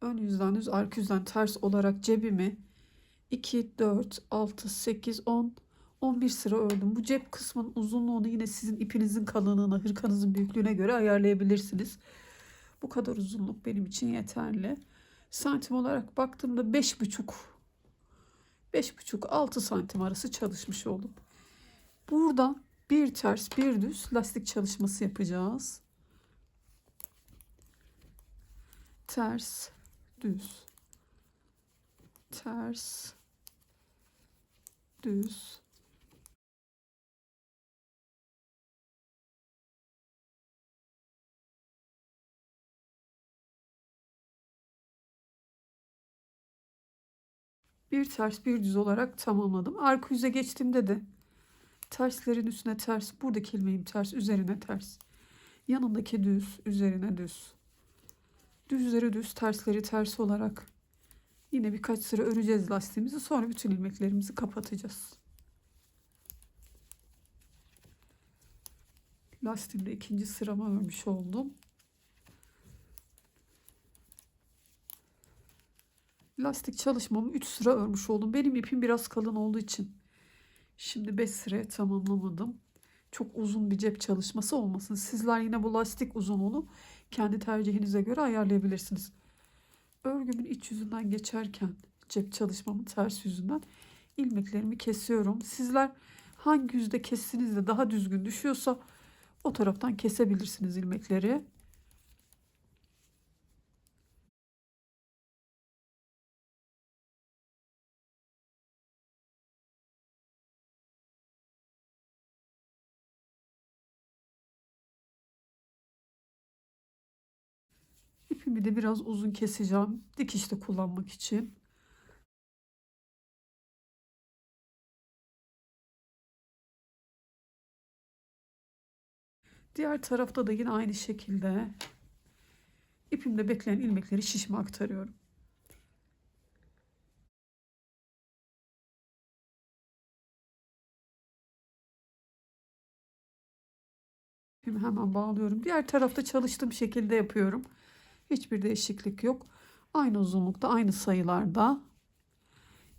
Ön yüzden düz, arka yüzden ters olarak cebimi 2, 4, 6, 8, 10, 11 sıra ördüm. Bu cep kısmının uzunluğunu yine sizin ipinizin kalınlığına, hırkanızın büyüklüğüne göre ayarlayabilirsiniz. Bu kadar uzunluk benim için yeterli. Santim olarak baktığımda 5,5 5,5-6 santim arası çalışmış oldum. Burada bir ters bir düz lastik çalışması yapacağız. Ters, düz, ters, düz. Bir ters bir düz olarak tamamladım. Arka yüze geçtiğimde de terslerin üstüne ters, buradaki ilmeğim ters, üzerine ters. Yanındaki düz, üzerine düz. Düzleri düz, tersleri ters olarak yine birkaç sıra öreceğiz lastiğimizi. Sonra bütün ilmeklerimizi kapatacağız. Lastiğimde ikinci sıramı örmüş oldum. Lastik çalışmamı 3 sıra örmüş oldum. Benim ipim biraz kalın olduğu için şimdi 5 sıraya tamamlamadım. Çok uzun bir cep çalışması olmasın. Sizler yine bu lastik uzunluğunu kendi tercihinize göre ayarlayabilirsiniz. Örgümün iç yüzünden geçerken cep çalışmamın ters yüzünden ilmeklerimi kesiyorum. Sizler hangi yüzde kestiğinizde de daha düzgün düşüyorsa o taraftan kesebilirsiniz ilmekleri. İpimi de biraz uzun keseceğim dikişte kullanmak için. Diğer tarafta da yine aynı şekilde ipimde bekleyen ilmekleri şişime aktarıyorum. İpimi hemen bağlıyorum. Diğer tarafta çalıştığım şekilde yapıyorum. Hiçbir değişiklik yok. Aynı uzunlukta, aynı sayılarda.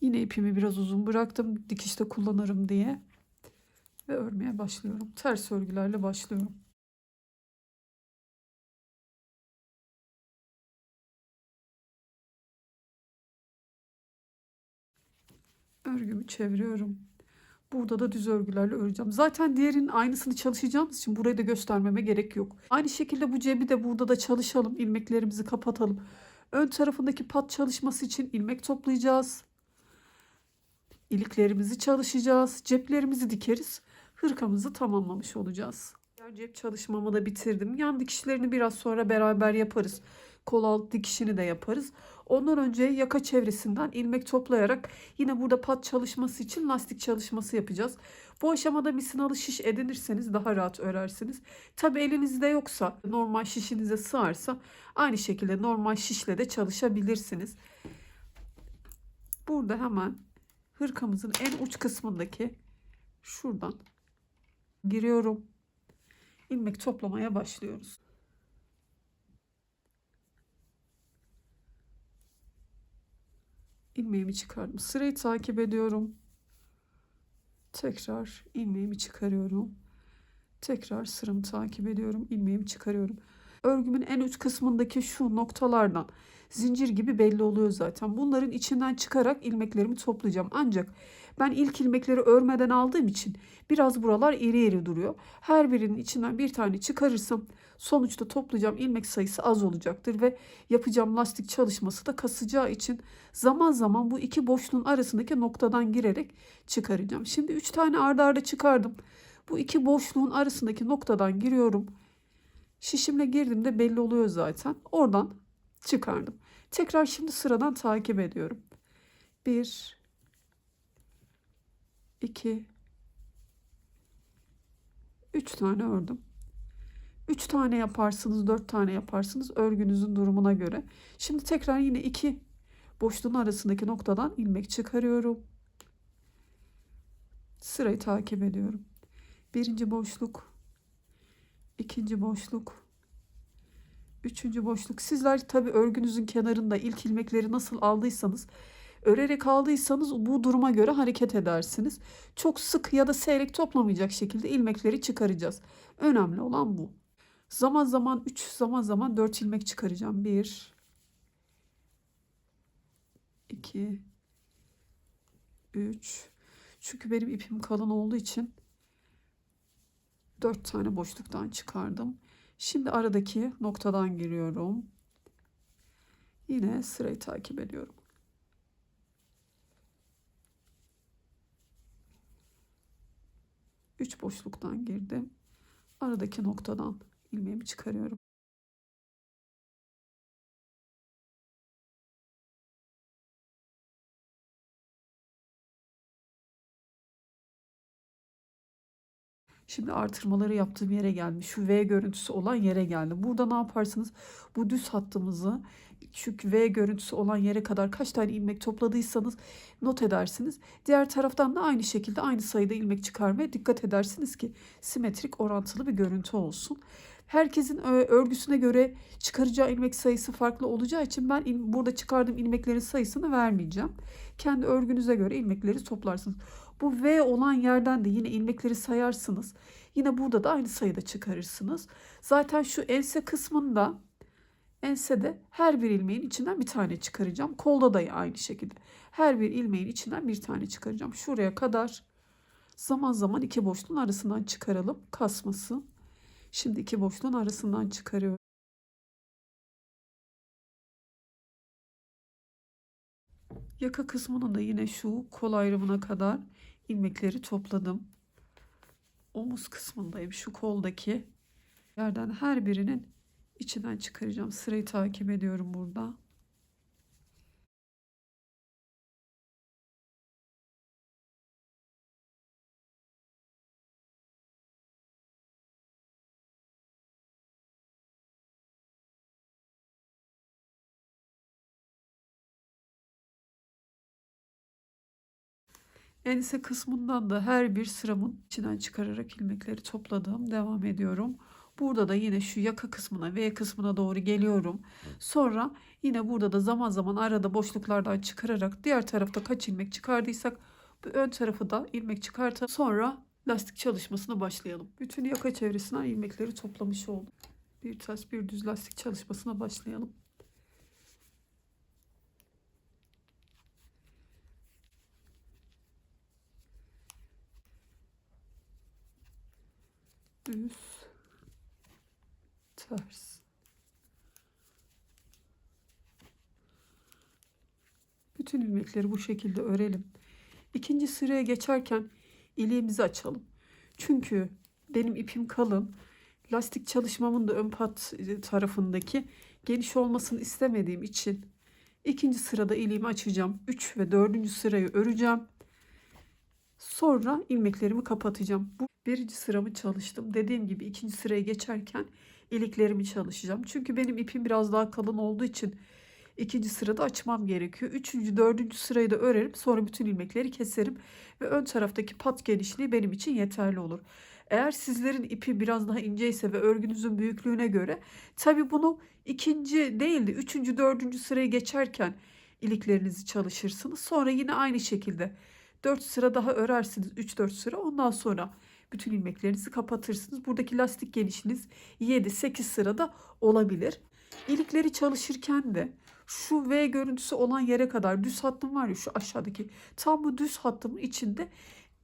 Yine ipimi biraz uzun bıraktım dikişte kullanırım diye. Ve örmeye başlıyorum. Ters örgülerle başlıyorum. Örgümü çeviriyorum. Burada da düz örgülerle öreceğim. Zaten diğerinin aynısını çalışacağımız için burayı da göstermeme gerek yok. Aynı şekilde bu cebi de burada da çalışalım. İlmeklerimizi kapatalım. Ön tarafındaki pat çalışması için ilmek toplayacağız. İliklerimizi çalışacağız. Ceplerimizi dikeriz. Hırkamızı tamamlamış olacağız. Cep çalışmamı da bitirdim. Yan dikişlerini biraz sonra beraber yaparız. Kol alt dikişini de yaparız. Ondan önce yaka çevresinden ilmek toplayarak yine burada pat çalışması için lastik çalışması yapacağız. Bu aşamada misinalı şiş edinirseniz daha rahat örersiniz. Tabi elinizde yoksa, normal şişinize sığarsa aynı şekilde normal şişle de çalışabilirsiniz. Burada hemen hırkamızın en uç kısmındaki şuradan giriyorum. İlmek toplamaya başlıyoruz. İlmeğimi çıkardım. Sırayı takip ediyorum. Tekrar ilmeğimi çıkarıyorum. Tekrar sıramı takip ediyorum. İlmeğimi çıkarıyorum. Örgümün en uç kısmındaki şu noktalardan zincir gibi belli oluyor zaten. Bunların içinden çıkarak ilmeklerimi toplayacağım. Ancak ben ilk ilmekleri örmeden aldığım için biraz buralar iri iri duruyor. Her birinin içinden bir tane çıkarırsam sonuçta toplayacağım ilmek sayısı az olacaktır ve yapacağım lastik çalışması da kasacağı için zaman zaman bu iki boşluğun arasındaki noktadan girerek çıkaracağım. Şimdi 3 tane arda arda çıkardım. Bu iki boşluğun arasındaki noktadan giriyorum. Şişimle girdiğimde belli oluyor zaten. Oradan çıkardım. Tekrar şimdi sıradan takip ediyorum. 1 2 3 tane ördüm. 3 tane yaparsınız, 4 tane yaparsınız örgünüzün durumuna göre. Şimdi tekrar yine iki boşluğun arasındaki noktadan ilmek çıkarıyorum. Sırayı takip ediyorum. Birinci boşluk, ikinci boşluk, üçüncü boşluk. Sizler tabi örgünüzün kenarında ilk ilmekleri nasıl aldıysanız, örerek aldıysanız bu duruma göre hareket edersiniz. Çok sık ya da seyrek toplamayacak şekilde ilmekleri çıkaracağız. Önemli olan bu. Zaman zaman 3, zaman zaman 4 ilmek çıkaracağım. 1 2 3. Çünkü benim ipim kalın olduğu için 4 tane boşluktan çıkardım. Şimdi aradaki noktadan giriyorum. Yine sırayı takip ediyorum. 3 boşluktan girdim. Aradaki noktadan ilmeğimi çıkarıyorum. Şimdi artırmaları yaptığım yere geldim. Şu V görüntüsü olan yere geldim. Burada ne yaparsınız? Bu düz hattımızı şu V görüntüsü olan yere kadar kaç tane ilmek topladıysanız not edersiniz. Diğer taraftan da aynı şekilde aynı sayıda ilmek çıkarmaya dikkat edersiniz ki simetrik, orantılı bir görüntü olsun. Herkesin örgüsüne göre çıkaracağı ilmek sayısı farklı olacağı için ben burada çıkardığım ilmeklerin sayısını vermeyeceğim. Kendi örgünüze göre ilmekleri toplarsınız. Bu V olan yerden de yine ilmekleri sayarsınız. Yine burada da aynı sayıda çıkarırsınız. Zaten şu ense kısmında, ensede her bir ilmeğin içinden bir tane çıkaracağım. Kolda da aynı şekilde. Her bir ilmeğin içinden bir tane çıkaracağım. Şuraya kadar zaman zaman iki boşluğun arasından çıkaralım. Kasmasın. Şimdi iki boşluğun arasından çıkarıyorum. Yaka kısmını da yine şu kol ayrımına kadar ilmekleri topladım. Omuz kısmındayım. Şu koldaki yerden her birinin içinden çıkaracağım. Sırayı takip ediyorum burada. Ense kısmından da her bir sıramın içinden çıkararak ilmekleri topladım. Devam ediyorum. Burada da yine şu yaka kısmına, V kısmına doğru geliyorum. Sonra yine burada da zaman zaman arada boşluklardan çıkararak diğer tarafta kaç ilmek çıkardıysak bu ön tarafı da ilmek çıkartıp sonra lastik çalışmasına başlayalım. Bütün yaka çevresinden ilmekleri toplamış oldum. Bir ters bir düz lastik çalışmasına başlayalım. Düz, ters. Bütün ilmekleri bu şekilde örelim. İkinci sıraya geçerken iliğimizi açalım. Çünkü benim ipim kalın. Lastik çalışmamın da ön pat tarafındaki geniş olmasını istemediğim için ikinci sırada iliğimi açacağım. 3 ve 4. sırayı öreceğim. Sonra ilmeklerimi kapatacağım. Bu birinci sıramı çalıştım. Dediğim gibi ikinci sıraya geçerken iliklerimi çalışacağım. Çünkü benim ipim biraz daha kalın olduğu için ikinci sırada açmam gerekiyor. Üçüncü, dördüncü sırayı da örerim. Sonra bütün ilmekleri keserim. Ve ön taraftaki pat genişliği benim için yeterli olur. Eğer sizlerin ipi biraz daha inceyse ve örgünüzün büyüklüğüne göre tabi bunu ikinci değil de üçüncü, dördüncü sıraya geçerken iliklerinizi çalışırsınız. Sonra yine aynı şekilde 4 sıra daha örersiniz. 3-4 sıra. Ondan sonra bütün ilmeklerinizi kapatırsınız. Buradaki lastik genişliğiniz 7-8 sırada olabilir. İlikleri çalışırken de şu V görüntüsü olan yere kadar düz hattım var ya şu aşağıdaki. Tam bu düz hattımın içinde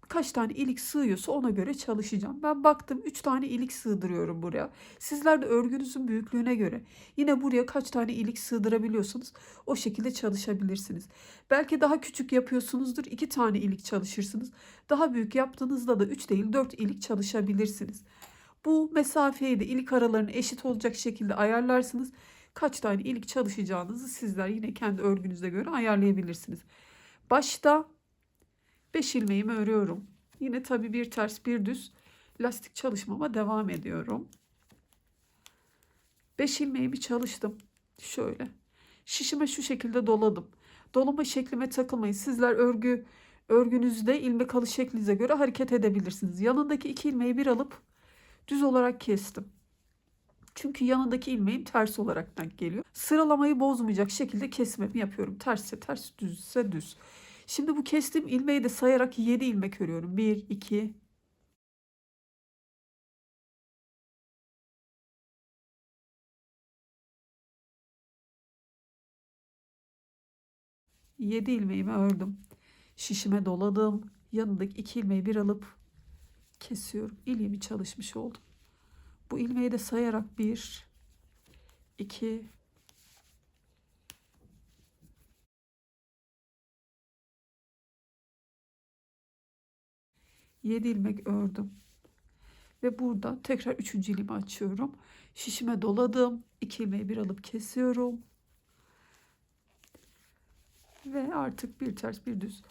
kaç tane ilik sığıyorsa ona göre çalışacağım. Ben baktım 3 tane ilik sığdırıyorum buraya. Sizler de örgünüzün büyüklüğüne göre yine buraya kaç tane ilik sığdırabiliyorsanız o şekilde çalışabilirsiniz. Belki daha küçük yapıyorsunuzdur 2 tane ilik çalışırsınız. Daha büyük yaptığınızda da 3 değil 4 ilik çalışabilirsiniz. Bu mesafeyi de ilik aralarını eşit olacak şekilde ayarlarsınız. Kaç tane ilik çalışacağınızı sizler yine kendi örgünüze göre ayarlayabilirsiniz. Başta 5 ilmeğimi örüyorum. Yine tabii bir ters bir düz lastik çalışmama devam ediyorum. 5 ilmeğimi çalıştım. Şöyle. Şişime şu şekilde doladım. Dolama şeklime takılmayın. Sizler örgünüzde ilmek alı şeklinize göre hareket edebilirsiniz. Yanındaki 2 ilmeği bir alıp düz olarak kestim. Çünkü yanındaki ilmeğim ters olarak denk geliyor. Sıralamayı bozmayacak şekilde kesmemi yapıyorum. Tersse ters, düzse düz. Şimdi bu kestiğim ilmeği de sayarak 7 ilmek örüyorum. 1, 2, 7 ilmeğimi ördüm. Şişime doladım. Yanındaki 2 ilmeği bir alıp kesiyorum. İliğimi çalışmış oldum. Bu ilmeği de sayarak 1, 2, 7 ilmek ördüm. Ve burada tekrar 3. ilmeği açıyorum. Şişime doladım. 2 ilmeği bir alıp kesiyorum. Ve artık bir ters bir düz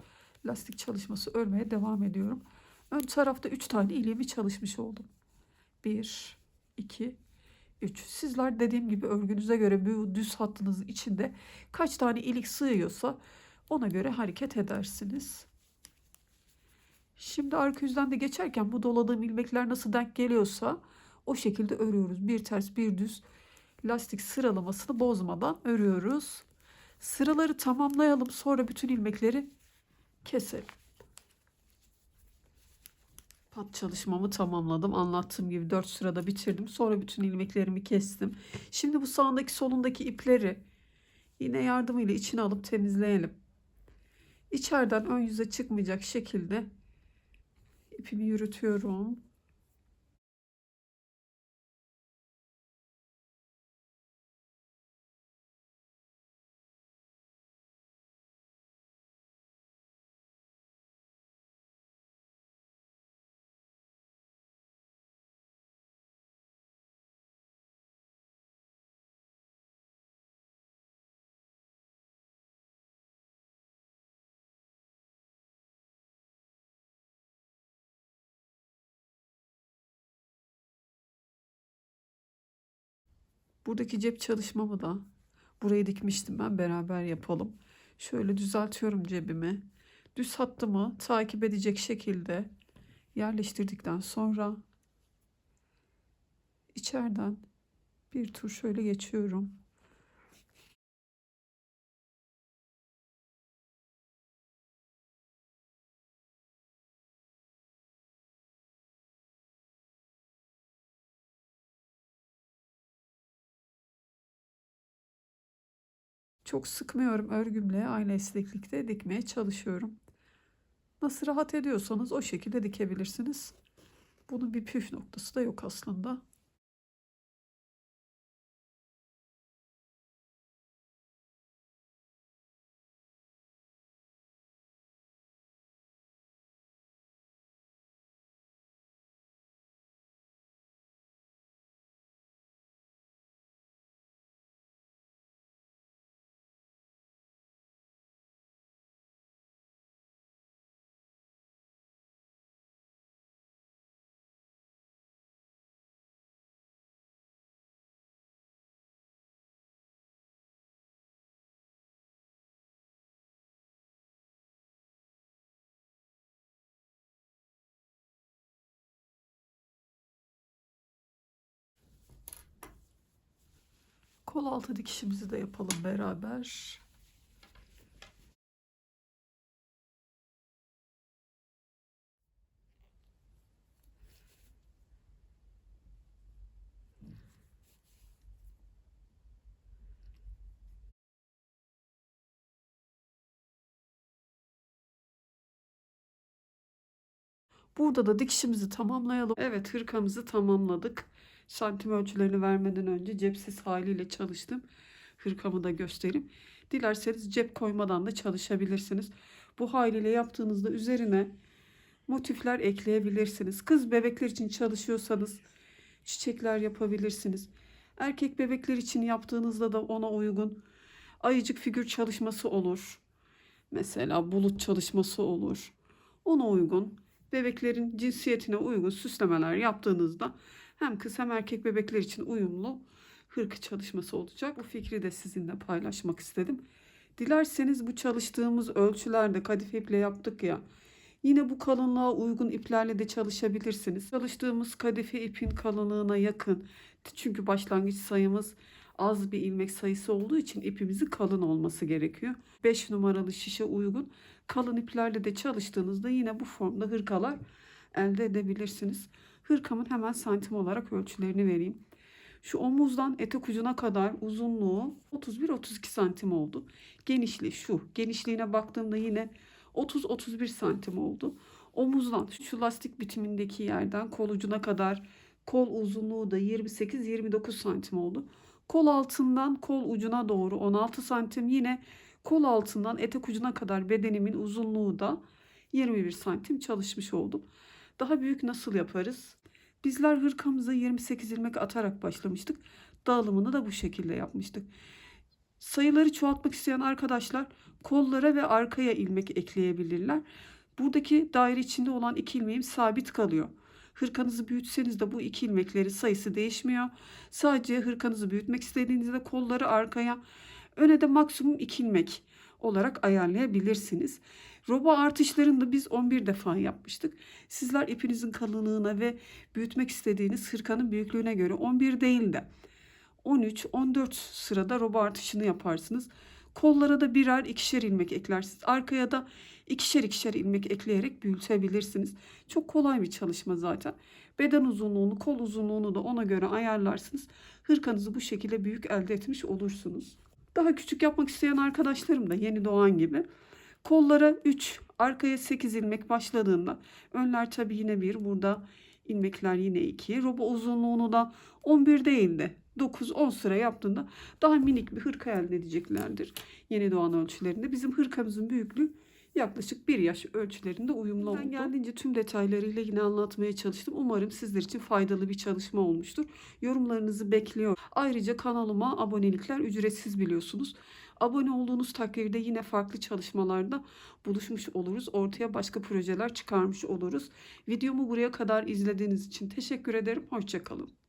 lastik çalışması örmeye devam ediyorum. Ön tarafta 3 tane iliğimi çalışmış oldum. 1, 2, 3. Sizler dediğim gibi örgünüze göre bu düz hattınızın içinde kaç tane ilik sığıyorsa ona göre hareket edersiniz. Şimdi arka yüzden de geçerken bu doladığım ilmekler nasıl denk geliyorsa o şekilde örüyoruz. Bir ters bir düz lastik sıralamasını bozmadan örüyoruz. Sıraları tamamlayalım, sonra bütün ilmekleri keselim. Pat çalışmamı tamamladım. Anlattığım gibi 4 sırada bitirdim. Sonra bütün ilmeklerimi kestim. Şimdi bu sağındaki solundaki ipleri iğne yardımıyla içine alıp temizleyelim. İçeriden ön yüze çıkmayacak şekilde ipimi yürütüyorum. Buradaki cep çalışmamı da buraya dikmiştim ben, beraber yapalım. Şöyle düzeltiyorum cebimi. Düz hattımı takip edecek şekilde yerleştirdikten sonra içeriden bir tur şöyle geçiyorum. Çok sıkmıyorum, örgümle aynı esneklikte dikmeye çalışıyorum. Nasıl rahat ediyorsanız o şekilde dikebilirsiniz. Bunun bir püf noktası da yok aslında. Kol altı dikişimizi de yapalım beraber. Burada da dikişimizi tamamlayalım. Evet, hırkamızı tamamladık. Santim ölçülerini vermeden önce cepsiz haliyle çalıştım. Hırkamı da göstereyim. Dilerseniz cep koymadan da çalışabilirsiniz. Bu haliyle yaptığınızda üzerine motifler ekleyebilirsiniz. Kız bebekler için çalışıyorsanız çiçekler yapabilirsiniz. Erkek bebekler için yaptığınızda da ona uygun ayıcık figür çalışması olur. Mesela bulut çalışması olur. Ona uygun, bebeklerin cinsiyetine uygun süslemeler yaptığınızda hem kız hem erkek bebekler için uyumlu hırka çalışması olacak. Bu fikri de sizinle paylaşmak istedim. Dilerseniz bu çalıştığımız ölçülerde kadife iple yaptık ya. Yine bu kalınlığa uygun iplerle de çalışabilirsiniz. Çalıştığımız kadife ipin kalınlığına yakın. Çünkü başlangıç sayımız az bir ilmek sayısı olduğu için ipimizin kalın olması gerekiyor. 5 numaralı şişe uygun kalın iplerle de çalıştığınızda yine bu formda hırkalar elde edebilirsiniz. Hırkamın hemen santim olarak ölçülerini vereyim. Şu omuzdan etek ucuna kadar uzunluğu 31-32 santim oldu. Genişliği şu. Genişliğine baktığımda yine 30-31 santim oldu. Omuzdan şu lastik bitimindeki yerden kol ucuna kadar kol uzunluğu da 28-29 santim oldu. Kol altından kol ucuna doğru 16 santim, yine kol altından etek ucuna kadar bedenimin uzunluğu da 21 santim çalışmış oldum. Daha büyük nasıl yaparız? Bizler hırkamıza 28 ilmek atarak başlamıştık. Dağılımını da bu şekilde yapmıştık. Sayıları çoğaltmak isteyen arkadaşlar kollara ve arkaya ilmek ekleyebilirler. Buradaki daire içinde olan 2 ilmeğim sabit kalıyor. Hırkanızı büyütseniz de bu 2 ilmekleri sayısı değişmiyor. Sadece hırkanızı büyütmek istediğinizde kolları arkaya, öne de maksimum 2 ilmek olarak ayarlayabilirsiniz. Roba artışlarını da biz 11 defa yapmıştık. Sizler ipinizin kalınlığına ve büyütmek istediğiniz hırkanın büyüklüğüne göre 11 değil de 13-14 sırada roba artışını yaparsınız. Kollara da birer ikişer ilmek eklersiniz. Arkaya da ikişer ikişer ilmek ekleyerek büyütebilirsiniz. Çok kolay bir çalışma zaten. Beden uzunluğunu, kol uzunluğunu da ona göre ayarlarsınız. Hırkanızı bu şekilde büyük elde etmiş olursunuz. Daha küçük yapmak isteyen arkadaşlarım da yeni doğan gibi kollara 3, arkaya 8 ilmek başladığında önler tabi yine 1, burada ilmekler yine 2. Roba uzunluğunu da 11 değil de 9-10 sıra yaptığında daha minik bir hırka elde edeceklerdir. Yeni doğan ölçülerinde bizim hırkamızın büyüklüğü yaklaşık 1 yaş ölçülerinde uyumlu oldu. Ben geldiğince tüm detaylarıyla yine anlatmaya çalıştım. Umarım sizler için faydalı bir çalışma olmuştur. Yorumlarınızı bekliyorum. Ayrıca kanalıma abonelikler ücretsiz biliyorsunuz. Abone olduğunuz takdirde yine farklı çalışmalarda buluşmuş oluruz. Ortaya başka projeler çıkarmış oluruz. Videomu buraya kadar izlediğiniz için teşekkür ederim. Hoşça kalın.